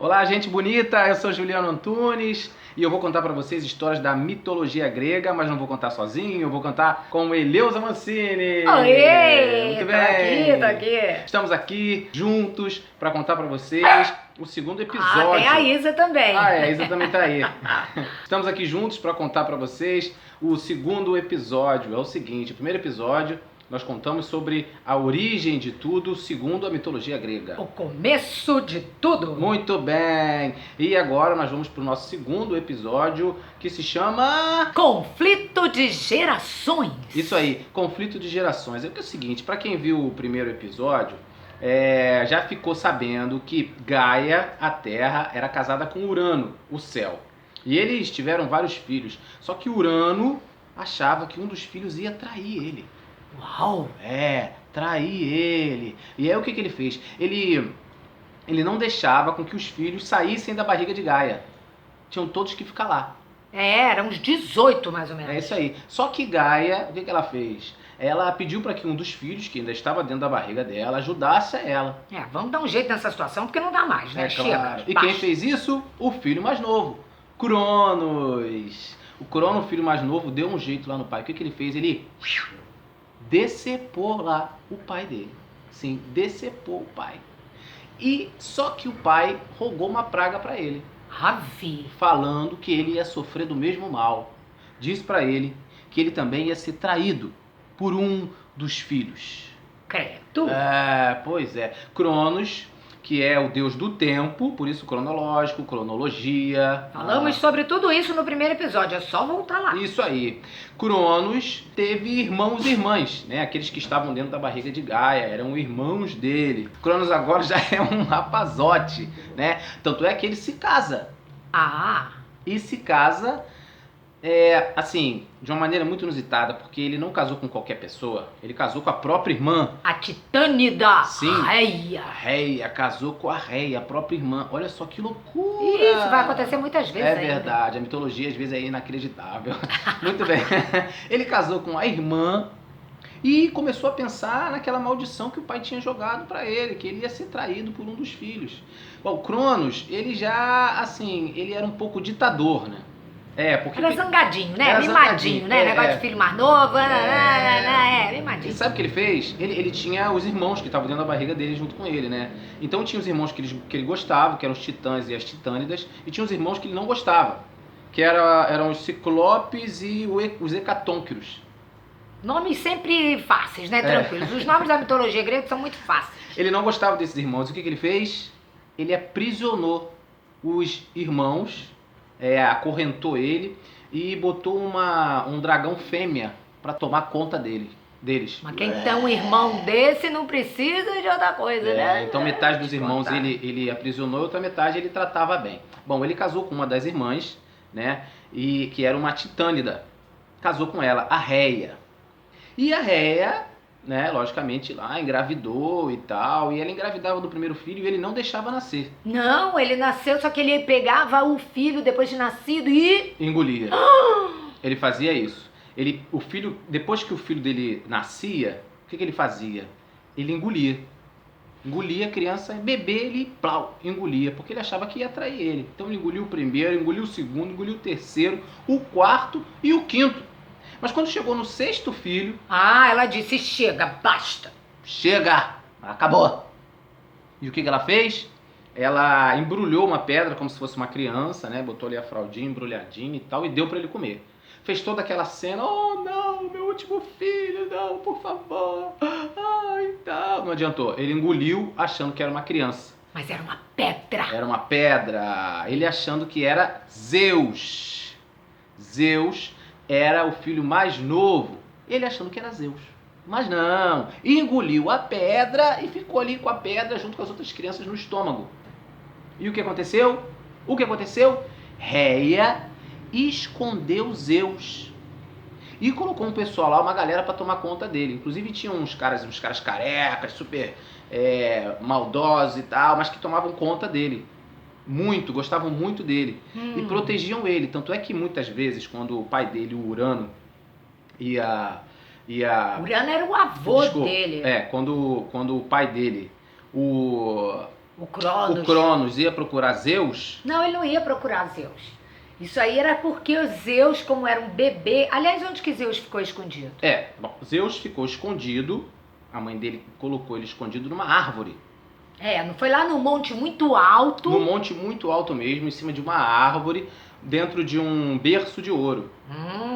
Olá, gente bonita, eu sou Juliano Antunes e eu vou contar para vocês histórias da mitologia grega, mas não vou contar sozinho, eu vou contar com Eleusa Mancini. Oi, Muito tô bem. aqui. Estamos aqui juntos para contar para vocês o segundo episódio. Tem a Isa também. A Isa também tá aí. Estamos aqui juntos para contar para vocês o segundo episódio. É o seguinte, o primeiro episódio nós contamos sobre a origem de tudo segundo a mitologia grega. O começo de tudo. Muito bem! E agora nós vamos para o nosso segundo episódio, que se chama... Conflito de gerações. Isso aí, conflito de gerações. É o seguinte, para quem viu o primeiro episódio, já ficou sabendo que Gaia, a Terra, era casada com Urano, o céu. E eles tiveram vários filhos, só que Urano achava que um dos filhos ia trair ele. Uau! Trair ele. E aí o que ele fez? Ele não deixava com que os filhos saíssem da barriga de Gaia. Tinham todos que ficar lá. Eram uns 18 mais ou menos. É isso aí. Só que Gaia, o que ela fez? Ela pediu para que um dos filhos, que ainda estava dentro da barriga dela, ajudasse a ela. Vamos dar um jeito nessa situação, porque não dá mais, né? Claro. Chega. E quem fez isso? O filho mais novo, Cronos. O Crono, o filho mais novo, deu um jeito lá no pai. O que ele fez? Ele decepou lá o pai dele. Sim, decepou o pai. E só que o pai rogou uma praga para ele. Ave. Falando que ele ia sofrer do mesmo mal. Disse para ele que ele também ia ser traído por um dos filhos. Credo. Pois é. Cronos, que é o deus do tempo, por isso cronológico, cronologia. Falamos sobre tudo isso no primeiro episódio, é só voltar lá. Isso aí. Cronos teve irmãos e irmãs, né? Aqueles que estavam dentro da barriga de Gaia, eram irmãos dele. Cronos agora já é um rapazote, né? Tanto é que ele se casa. E se casa, assim, de uma maneira muito inusitada, porque ele não casou com qualquer pessoa, ele casou com a própria irmã. A Titânida. Sim. Reia. A Reia, casou com a Reia, a própria irmã. Olha só que loucura! Isso vai acontecer muitas vezes ainda. Verdade, a mitologia às vezes é inacreditável. Muito bem. Ele casou com a irmã e começou a pensar naquela maldição que o pai tinha jogado para ele, que ele ia ser traído por um dos filhos. Bom, Cronos, ele já, assim, ele era um pouco ditador, né? Porque... Era zangadinho, né? Era Mimadinho, zangadinho, né? Negócio de filho mais novo, mimadinho. E sabe o que ele fez? Ele tinha os irmãos que estavam dentro da barriga dele junto com ele, né? Então tinha os irmãos que ele gostava, que eram os titãs e as titânidas, e tinha os irmãos que ele não gostava, que eram os ciclopes e os hecatônquiros. Nomes sempre fáceis, né? Tranquilos. Os nomes da mitologia grega são muito fáceis. Ele não gostava desses irmãos. E o que ele fez? Ele aprisionou os irmãos, acorrentou ele e botou um dragão fêmea para tomar conta deles. Mas quem tem um irmão desse não precisa de outra coisa, né? Então metade dos irmãos ele aprisionou e outra metade ele tratava bem. Bom, ele casou com uma das irmãs, né? E que era uma titânida. Casou com ela, a Reia. E a Reia, né, logicamente lá engravidou e tal, e ela engravidava do primeiro filho e ele não deixava nascer. Não, ele nasceu, só que ele pegava o filho depois de nascido e... engolia. Ele fazia isso. Depois que o filho dele nascia, o que ele fazia? Ele engolia. Engolia a criança, bebê, ele engolia, porque ele achava que ia atrair ele. Então ele engoliu o primeiro, engoliu o segundo, engoliu o terceiro, o quarto e o quinto. Mas quando chegou no sexto filho... ela disse, chega, basta. Chega, acabou. E o que ela fez? Ela embrulhou uma pedra como se fosse uma criança, né? Botou ali a fraldinha embrulhadinha e tal, e deu para ele comer. Fez toda aquela cena, oh não, meu último filho, não, por favor. E tal. Não adiantou, ele engoliu achando que era uma criança. Mas era uma pedra. Era uma pedra. Ele achando que era Zeus. Zeus era o filho mais novo, ele achando que era Zeus. Mas não, engoliu a pedra e ficou ali com a pedra junto com as outras crianças no estômago. E o que aconteceu? Reia escondeu Zeus e colocou um pessoal lá, uma galera para tomar conta dele. Inclusive tinha uns caras carecas, super maldosos e tal, mas que tomavam conta dele. Gostavam muito dele e protegiam ele. Tanto é que muitas vezes, quando o pai dele, o Urano, Urano era o avô dele. Quando o pai dele, o Cronos. o Cronos ia procurar Zeus, Não, ele não ia procurar Zeus. Isso aí era porque o Zeus, como era um bebê... Aliás, onde que Zeus ficou escondido? bom, Zeus ficou escondido, a mãe dele colocou ele escondido numa árvore. Não foi lá no monte muito alto? Num monte muito alto mesmo, em cima de uma árvore, dentro de um berço de ouro.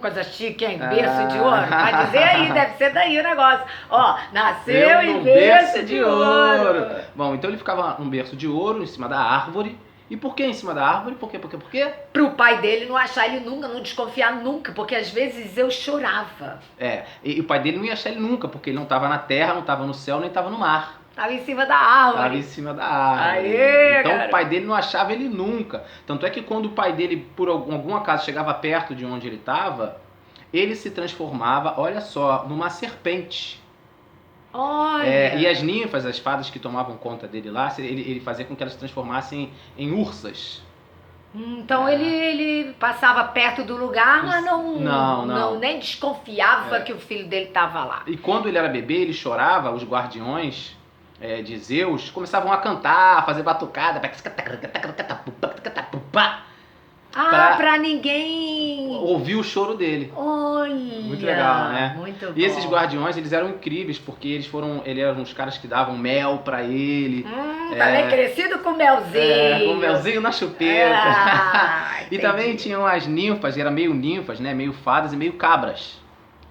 Coisa chique, hein? Berço de ouro. Vai dizer aí, deve ser daí o negócio. Ó, nasceu em num berço de ouro. Bom, então ele ficava num berço de ouro, em cima da árvore. E por que em cima da árvore? Por quê? Pro pai dele não achar ele nunca, não desconfiar nunca, porque às vezes Zeus chorava. E o pai dele não ia achar ele nunca, porque ele não estava na terra, não estava no céu, nem estava no mar. Tava em cima da árvore. Estava em cima da árvore. Aê, então garoto. o pai dele não achava ele nunca. Tanto é que quando o pai dele, por algum acaso, chegava perto de onde ele estava, ele se transformava, olha só, numa serpente. Olha. E as ninfas, as fadas que tomavam conta dele lá, ele fazia com que elas se transformassem em ursas. Então ele passava perto do lugar, mas Não. nem desconfiava que o filho dele estava lá. E quando ele era bebê, ele chorava, os guardiões de Zeus começavam a cantar, a fazer batucada. Pra ninguém ouvir o choro dele. Olha. Muito legal, né? Muito bom. E esses guardiões, eles eram incríveis, porque eles eram os caras que davam mel pra ele. Também crescido com melzinho. Com melzinho na chupeta. E Entendi. também tinham as ninfas, eram meio ninfas, né? Meio fadas e meio cabras,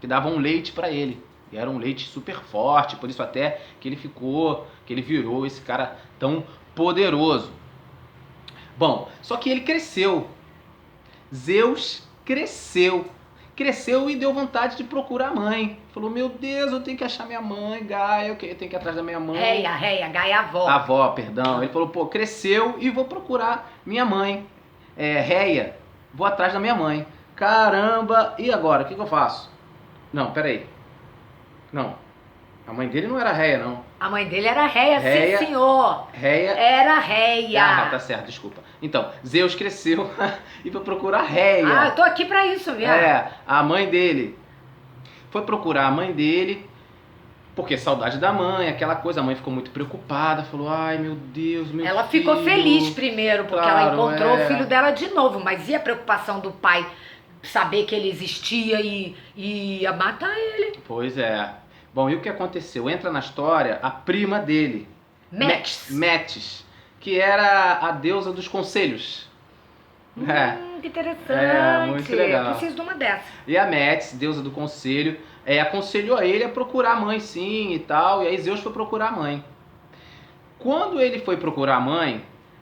que davam leite pra ele. E era um leite super forte, por isso até que ele virou esse cara tão poderoso. Bom, só que ele cresceu. Zeus cresceu e deu vontade de procurar a mãe. Falou, meu Deus, eu tenho que achar minha mãe, Gaia, eu tenho que ir atrás da minha mãe. Reia, Gaia avó. Avó, perdão. Ele falou, cresceu e vou procurar minha mãe. Reia, vou atrás da minha mãe. Caramba, e agora? O que eu faço? Não, peraí. Não, a mãe dele não era Reia, não. A mãe dele era Reia, Reia, sim, senhor. Reia. Era Reia. Tá certo, desculpa. Então, Zeus cresceu e foi procurar Reia. Eu tô aqui pra isso mesmo. A mãe dele. Foi procurar a mãe dele, porque saudade da mãe, aquela coisa. A mãe ficou muito preocupada, falou, ai meu Deus, meu Ela filho. ficou feliz primeiro, porque ela encontrou o filho dela de novo. Mas e a preocupação do pai saber que ele existia e ia matar ele? Pois é. Bom, e o que aconteceu? Entra na história a prima dele, Metis, que era a deusa dos conselhos. Que interessante. Muito legal. Preciso de uma dessa. E a Metis, deusa do conselho, aconselhou a ele a procurar a mãe, sim, e tal. E aí Zeus foi procurar a mãe. Quando ele foi procurar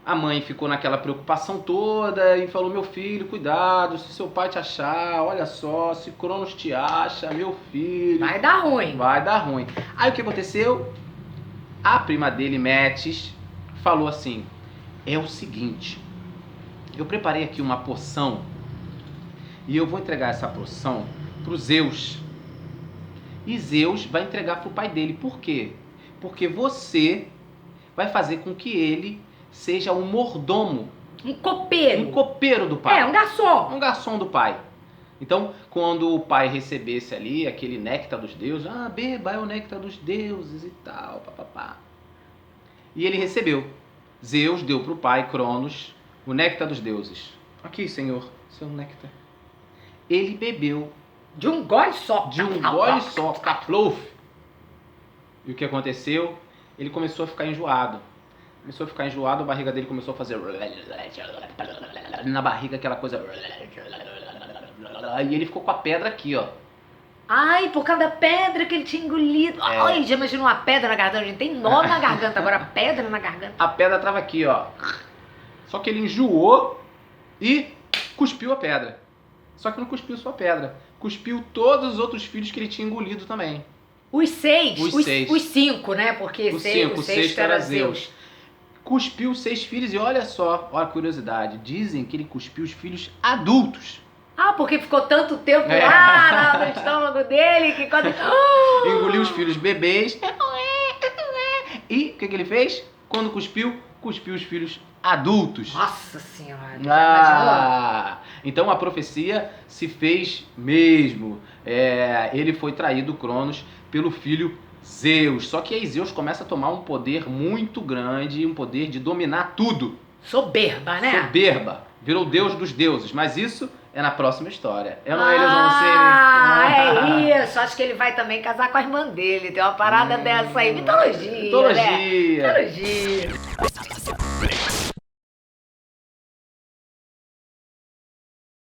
a mãe ficou naquela preocupação toda e falou, meu filho, cuidado, se seu pai te achar, olha só, se Cronos te acha, meu filho... Vai dar ruim. Vai dar ruim. Aí o que aconteceu? A prima dele, Metis, falou assim, é o seguinte, eu preparei aqui uma poção e eu vou entregar essa poção pro Zeus. E Zeus vai entregar pro pai dele. Por quê? Porque você vai fazer com que ele seja um mordomo. Um copeiro. Um copeiro do pai. Um garçom. Um garçom do pai. Então, quando o pai recebesse ali aquele néctar dos deuses, beba, é o néctar dos deuses e tal, papapá. E ele recebeu. Zeus deu pro pai, Cronos, o néctar dos deuses. Aqui, senhor, seu néctar. Ele bebeu. De um gole só. Capluf. E o que aconteceu? Ele começou a ficar enjoado. A barriga dele começou a fazer... Na barriga aquela coisa... E ele ficou com a pedra aqui, ó. Ai, por causa da pedra que ele tinha engolido. Ai, já imaginou uma pedra na garganta? A gente tem nó na garganta, agora pedra na garganta. A pedra tava aqui, ó. Só que ele enjoou e cuspiu a pedra. Só que não cuspiu só a pedra. Cuspiu todos os outros filhos que ele tinha engolido também. Os seis. Os Os cinco, né? Porque o sexto era Zeus. Cuspiu os 6 filhos e olha só, olha a curiosidade. Dizem que ele cuspiu os filhos adultos. Porque ficou tanto tempo lá no estômago dele que quando... Engoliu os filhos bebês. E o que ele fez? Quando cuspiu os filhos adultos. Nossa senhora. Então a profecia se fez mesmo. Ele foi traído, Cronos, pelo filho Zeus. Só que aí Zeus começa a tomar um poder muito grande, um poder de dominar tudo. Soberba, né? Soberba. Virou o deus dos deuses. Mas isso é na próxima história. Eu não eles vão é isso. Acho que ele vai também casar com a irmã dele. Tem uma parada dessa aí. Mitologia. Mitologia. Né? Mitologia.